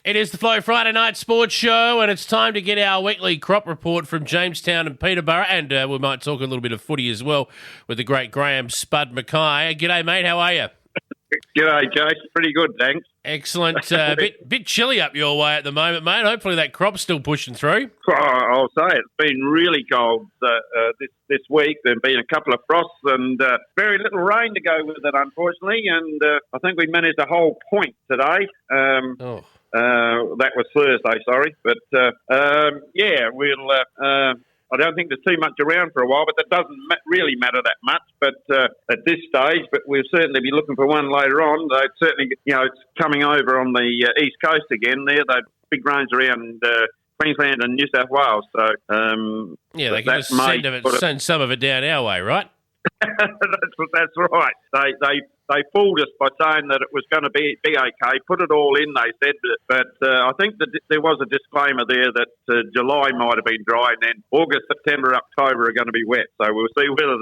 It is the Flow Friday Night Sports Show, and it's time to get our weekly crop report from Jamestown and Peterborough, and we might talk a little bit of footy as well with the great Graham Spud McKay. G'day, mate. How are you? G'day, Jason. Pretty good, thanks. Excellent. Bit chilly up your way at the moment, mate. Hopefully that crop's still pushing through. I'll say it's been really cold this week. There's been a couple of frosts and very little rain to go with it, unfortunately. And I think we managed a whole point today. That was Thursday, sorry. But, I don't think there's too much around for a while, but that doesn't really matter that much. But at this stage, but we'll certainly be looking for one later on. They certainly, it's coming over on the east coast again. There, they big rains around Queensland and New South Wales. So they can just send some of it down our way, right? That's right. They fooled us by saying that it was going to be okay. Put it all in, they said. But I think that there was a disclaimer there that July might have been dry, and then August, September, October are going to be wet. So we'll see whether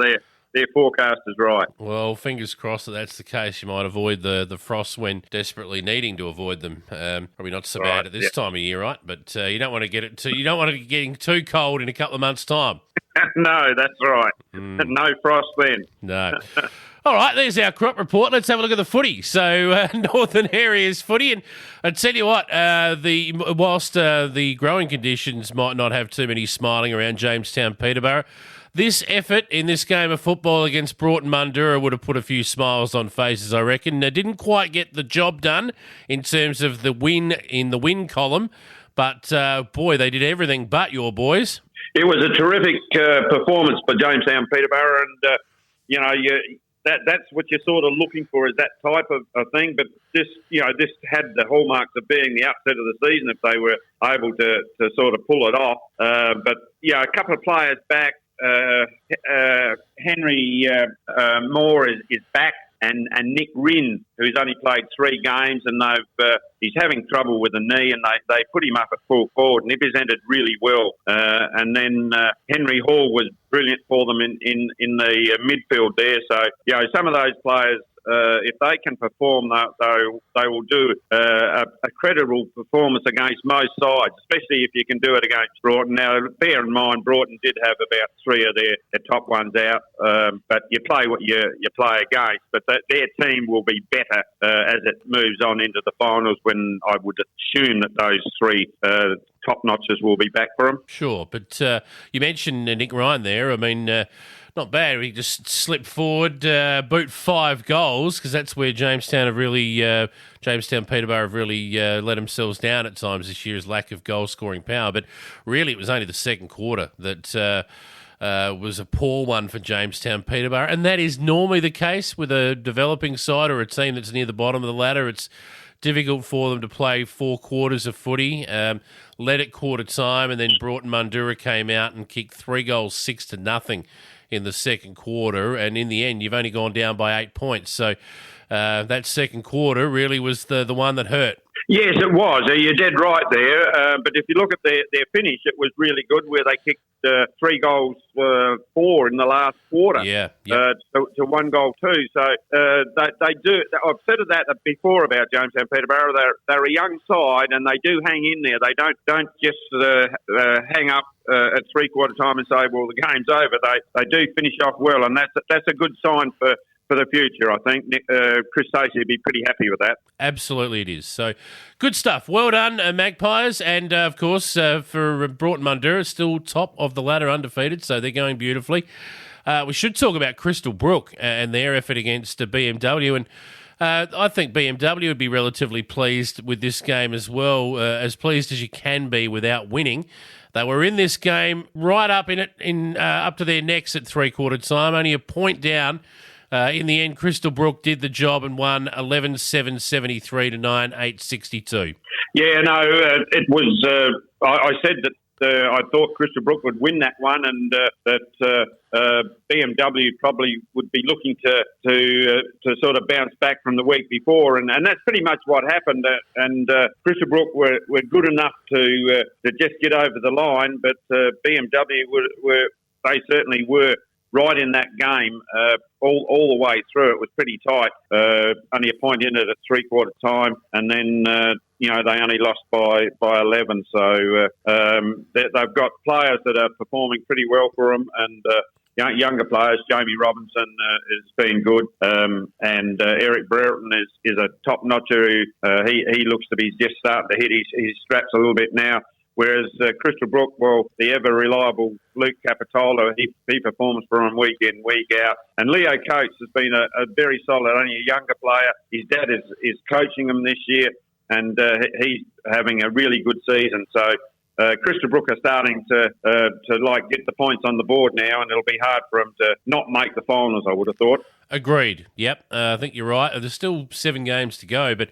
their forecast is right. Well, fingers crossed that that's the case. You might avoid the frost when desperately needing to avoid them. Probably not so bad at this time of year, right? But you don't want to get getting too cold in a couple of months' time. No, that's right. No frost then. No. All right, there's our crop report. Let's have a look at the footy. So, Northern Areas footy. And I tell you what, whilst the growing conditions might not have too many smiling around Jamestown, Peterborough, this effort in this game of football against Broughton Mundura would have put a few smiles on faces, I reckon. They didn't quite get the job done in terms of the win in the win column, but, boy, they did everything but your boys. It was a terrific performance for Jamestown, Peterborough, and, that's what you're sort of looking for, is that type of thing. But this had the hallmarks of being the upset of the season if they were able to sort of pull it off. But, a couple of players back. Henry Moore is back, and Nick Rinn, who's only played 3 games, and he's having trouble with the knee, and they put him up at full forward, and he presented really well. And then Henry Hall was brilliant for them in the midfield there. So, some of those players, if they can perform, they will do a credible performance against most sides, especially if you can do it against Broughton. Now, bear in mind, Broughton did have about 3 of their top ones out, but you play what you play against. But their team will be better as it moves on into the finals, when I would assume that those 3 top notches will be back for them. Sure, but you mentioned Nick Ryan there. I mean, not bad. He just slipped forward, boot 5 goals, because that's where Jamestown Peterborough have really let themselves down at times this year, is lack of goal scoring power. But really, it was only the second quarter that was a poor one for Jamestown Peterborough, and that is normally the case with a developing side or a team that's near the bottom of the ladder. It's difficult for them to play 4 quarters of footy, led at quarter time, and then Broughton Mundura came out and kicked 3 goals, 6-0 in the second quarter, and in the end, you've only gone down by 8 points. So that second quarter really was the one that hurt. Yes, it was. You're dead right there. But if you look at their finish, it was really good, where they kicked 3 goals, 4 in the last quarter. To 1 goal 2. So they do. I've said that before about Jamestown Peterborough. They're a young side, and they do hang in there. They don't just hang up at 3/4 time and say, well, the game's over. They do finish off well, and that's a good sign for the future, I think. Chris Stacey would be pretty happy with that. Absolutely it is. So, good stuff. Well done, Magpies. And, of course, for Broughton Mundura, still top of the ladder, undefeated, so they're going beautifully. We should talk about Crystal Brook and their effort against BMW. And I think BMW would be relatively pleased with this game as well, as pleased as you can be without winning. They were in this game right up in it, up to their necks at 3/4 time, only a point down. In the end, Crystal Brook did the job and won 11-7-73 to 9-8-62. Yeah, no, it was. I said that I thought Crystal Brook would win that one, and that BMW probably would be looking to sort of bounce back from the week before, and that's pretty much what happened. And Crystal Brook were good enough to just get over the line, but BMW they certainly were right in that game all the way through. It was pretty tight. Only a point in it at 3/4 time, and then they only lost by 11. So they've got players that are performing pretty well for them, and younger players. Jamie Robinson has been good, and Eric Brereton is a top notcher. He looks to be just starting to hit his straps a little bit now. Whereas Crystal Brook, well, the ever reliable Luke Capitola, he performs for him week in, week out. And Leo Coates has been a very solid, only a younger player. His dad is coaching him this year, and he's having a really good season. So Crystal Brook are starting to get the points on the board now, and it'll be hard for them to not make the finals, I would have thought. Agreed. Yep. I think you're right. There's still 7 games to go, but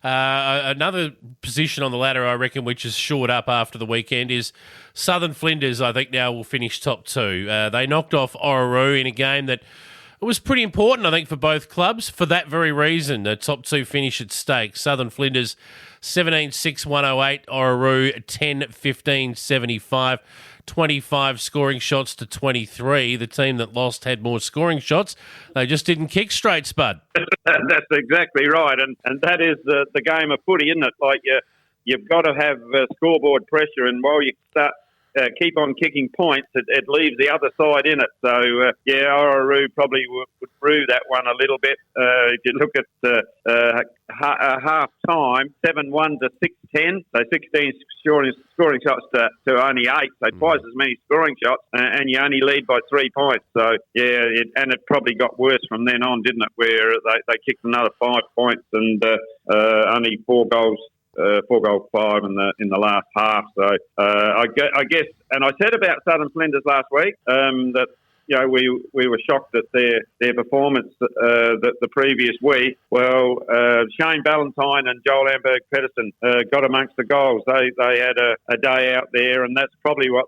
another position on the ladder, I reckon, which is shored up after the weekend is Southern Flinders. I think now will finish top 2. They knocked off Orroroo in a game that was pretty important, I think, for both clubs. For that very reason, the top 2 finish at stake. Southern Flinders 17-6-108, Orroroo 10-15-75. 25 scoring shots to 23. The team that lost had more scoring shots. They just didn't kick straight, Spud. That's exactly right. And that is the game of footy, isn't it? Like you've got to have scoreboard pressure, and while you keep on kicking points, it leaves the other side in it. So, Orroroo probably would rue that one a little bit. If you look at half-time, 7-1 to 6-10, so 16 scoring shots to only 8, so twice as many scoring shots, and you only lead by 3 points. So, it probably got worse from then on, didn't it, where they kicked another 5 points and only 4 goals. 4-5 in the last half. So I guess, and I said about Southern Flinders last week that we were shocked at their performance the previous week. Well, Shane Ballantyne and Joel Amberg-Pedersen got amongst the goals. They had a day out there, and that's probably what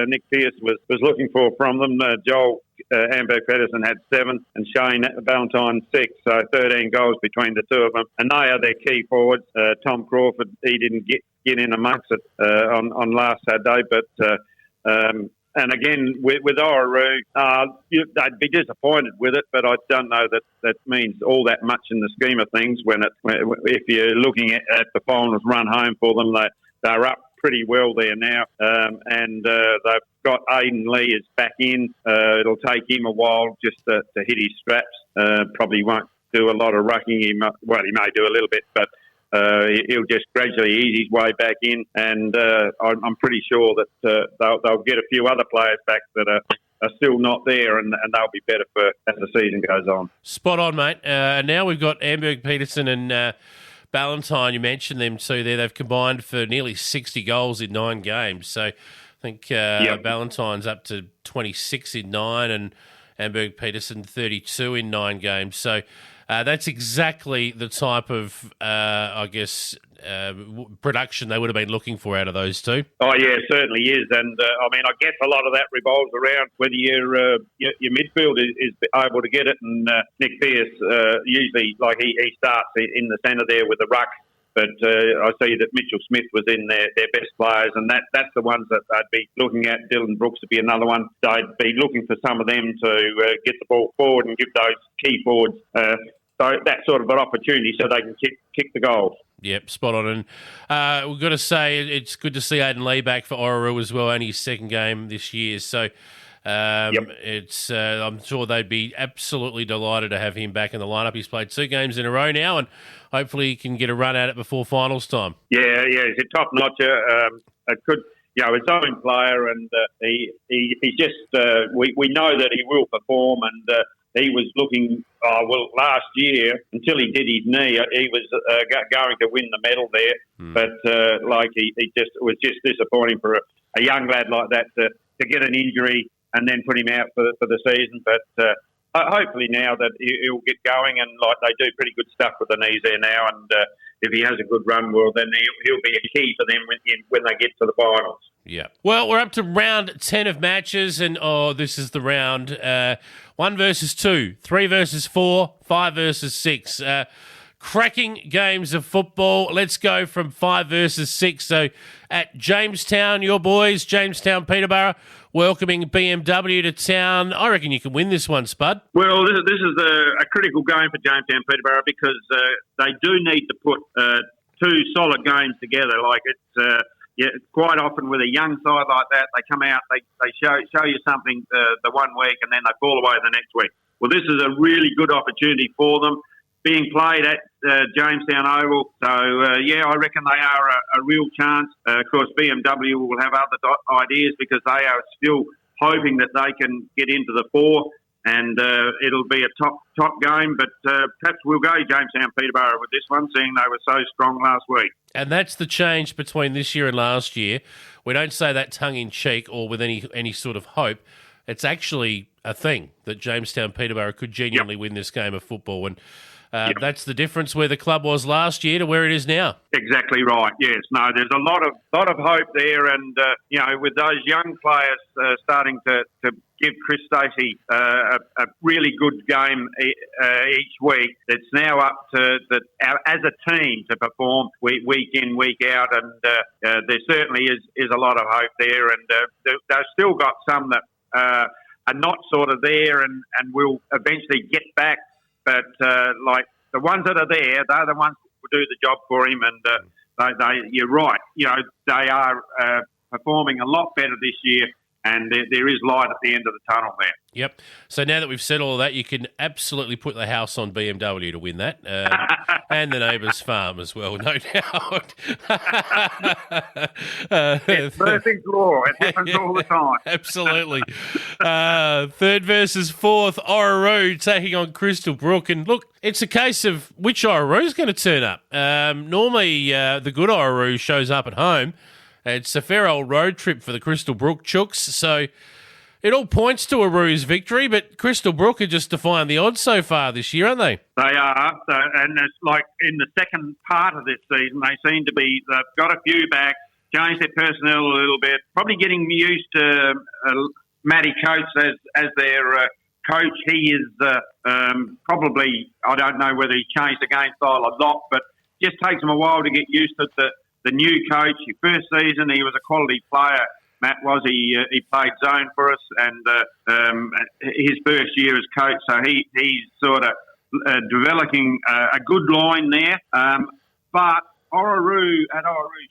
Nick Pearce was looking for from them. Joel Amberg-Pedersen had 7 and Shane Ballantyne 6, so 13 goals between the two of them. And they are their key forwards. Tom Crawford, he didn't get in amongst it on last Saturday, but and again, with Orroroo, they'd be disappointed with it, but I don't know that means all that much in the scheme of things. If you're looking at the finals run home for them, they're up pretty well there now, and they've got Aidan Lee is back in. It'll take him a while just to hit his straps. Probably won't do a lot of rucking. He may do a little bit, but he'll just gradually ease his way back in, and I'm pretty sure that they'll get a few other players back that are still not there, and they'll be better as the season goes on. Spot on, mate. Now we've got Amberg-Pedersen and Ballantyne. You mentioned them too there. They've combined for nearly 60 goals in 9 games. So I think Ballantyne's up to 26 in 9 and Amberg-Pedersen 32 in 9 games. So that's exactly the type of, production they would have been looking for out of those two. Oh, yeah, it certainly is. And, I guess a lot of that revolves around whether your midfield is able to get it. And Nick Pearce, usually, he starts in the centre there with the ruck. But I see that Mitchell Smith was in their best players, and that's the ones that they'd be looking at. Dylan Brooks would be another one. They'd be looking for some of them to get the ball forward and give those key forwards that sort of an opportunity so they can kick the goals. Yep, spot on. And we've got to say it's good to see Aidan Lee back for Orroroo as well, only his second game this year. So it's I'm sure they'd be absolutely delighted to have him back in the lineup. He's played 2 games in a row now, and hopefully he can get a run at it before finals time. Yeah, he's a top notcher. His own player, and he's just. We know that he will perform, and he was looking. Last year until he did his knee, he was going to win the medal there, but it was just disappointing for a young lad like that to get an injury and then put him out for the season. But hopefully now that he'll get going, and they do pretty good stuff with the knees there now, and if he has a good run, well, then he'll be a key for them when they get to the finals. Yeah. Well, we're up to round 10 of matches, and this is the round 1 versus 2, 3 versus 4, 5 versus 6. Cracking games of football. Let's go from 5 versus 6. So at Jamestown, your boys, Jamestown Peterborough, welcoming BMW to town. I reckon you can win this one, Spud. Well, this is a critical game for Jamestown Peterborough because they do need to put two solid games together. Like it's quite often with a young side like that, they come out, they show you something the one week and then they fall away the next week. Well, this is a really good opportunity for them, being played at Jamestown Oval. So, I reckon they are a real chance. Of course, BMW will have other ideas because they are still hoping that they can get into the four, and it'll be a top game. But perhaps we'll go Jamestown Peterborough with this one, seeing they were so strong last week. And that's the change between this year and last year. We don't say that tongue-in-cheek or with any sort of hope. It's actually a thing that Jamestown Peterborough could genuinely win this game of football. And that's the difference where the club was last year to where it is now. Exactly right. Yes. No, there's a lot of hope there, and with those young players starting to give Chris Stacey a really good game each week. It's now up to as a team to perform week in, week out, and there certainly is a lot of hope there, and they've still got some that are not sort of there and will eventually get back. But like the ones that are there, they're the ones who will do the job for him. And you're right. They are performing a lot better this year, and there is light at the end of the tunnel there. Yep. So now that we've said all of that, you can absolutely put the house on BMW to win that, and the neighbour's farm as well, no doubt. It's perfect law. It happens all the time. Absolutely. Third versus fourth, Orroroo taking on Crystal Brook. And look, it's a case of which Orroroo's going to turn up. Normally, the good Orroroo shows up at home. It's a fair old road trip for the Crystal Brook Chooks, so it all points to Orroroo's victory, but Crystal Brook are just defying the odds so far this year, aren't they? They are, and it's like in the second part of this season, they seem to be, they've got a few back, changed their personnel a little bit, probably getting used to Matty Coates as their coach. He is probably, I don't know whether he changed the game style or not, but just takes him a while to get used to the new coach. His first season, he was a quality player. Matt was. He played zone for us, and his first year as coach, so he's sort of developing a good line there. But Orroroo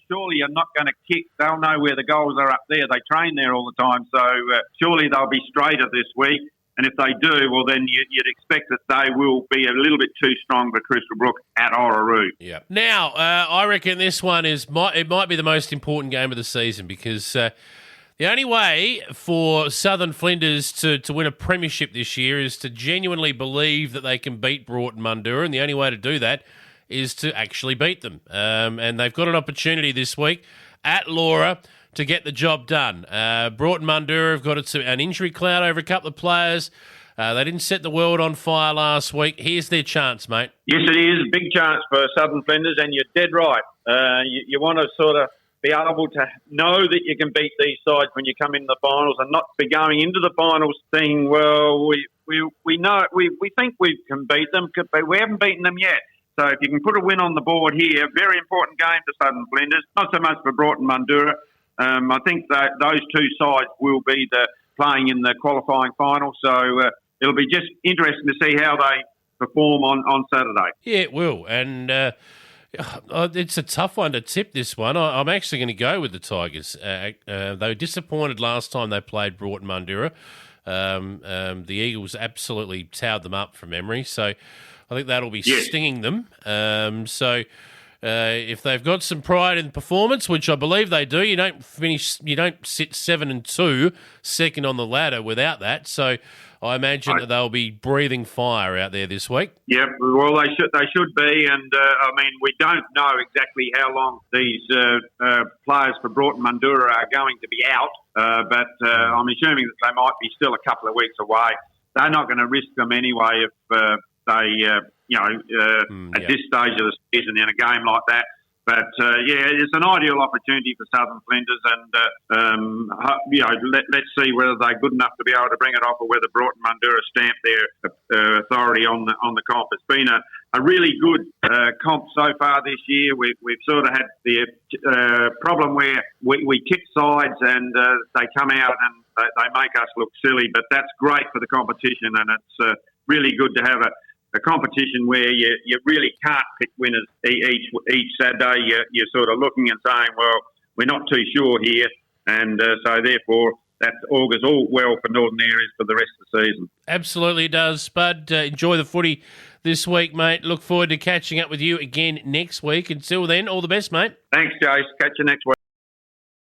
surely are not going to kick. They'll know where the goals are up there. They train there all the time, so surely they'll be straighter this week. And if they do, well, then you'd expect that they will be a little bit too strong for Crystal Brook at Orroroo. Yeah. Now, I reckon this one might be the most important game of the season because the only way for Southern Flinders to win a premiership this year is to genuinely believe that they can beat Broughton Mundura, and the only way to do that is to actually beat them. And they've got an opportunity this week at Laura to get the job done. Broughton Mundura have got an injury cloud over a couple of players. They didn't set the world on fire last week. Here's their chance, mate. Yes, it is. A big chance for Southern Flinders, and you're dead right. You want to sort of be able to know that you can beat these sides when you come in the finals, and not be going into the finals thinking, well, we know we think we can beat them, but we haven't beaten them yet. So if you can put a win on the board here, very important game for Southern Flinders, not so much for Broughton Mundura. I think that those two sides will be playing in the qualifying final, so it'll be just interesting to see how they perform on Saturday. Yeah, it will, and it's a tough one to tip, this one. I'm actually going to go with the Tigers. They were disappointed last time they played Broughton Mundura. The Eagles absolutely towed them up from memory, so I think that'll be stinging them. If they've got some pride in performance, which I believe they do, you don't sit 7-2, second on the ladder without that. So I imagine that they'll be breathing fire out there this week. Yep, well they should be, and we don't know exactly how long these players for Broughton Mundura are going to be out, but I'm assuming that they might be still a couple of weeks away. They're not going to risk them anyway if they. At this stage of the season in a game like that. But, it's an ideal opportunity for Southern Flinders, and, let's see whether they're good enough to be able to bring it off, or whether Broughton Mundura stamp their authority on the comp. It's been a really good comp so far this year. We've sort of had the problem where we tip sides and they come out and they make us look silly, but that's great for the competition, and it's really good to have a competition where you really can't pick winners each Saturday. You're sort of looking and saying, well, we're not too sure here, and so therefore that augurs all well for Northern Areas for the rest of the season. Absolutely does, Spud. Enjoy the footy this week, mate. Look forward to catching up with you again next week. Until then, all the best, mate. Thanks, Jace. Catch you next week.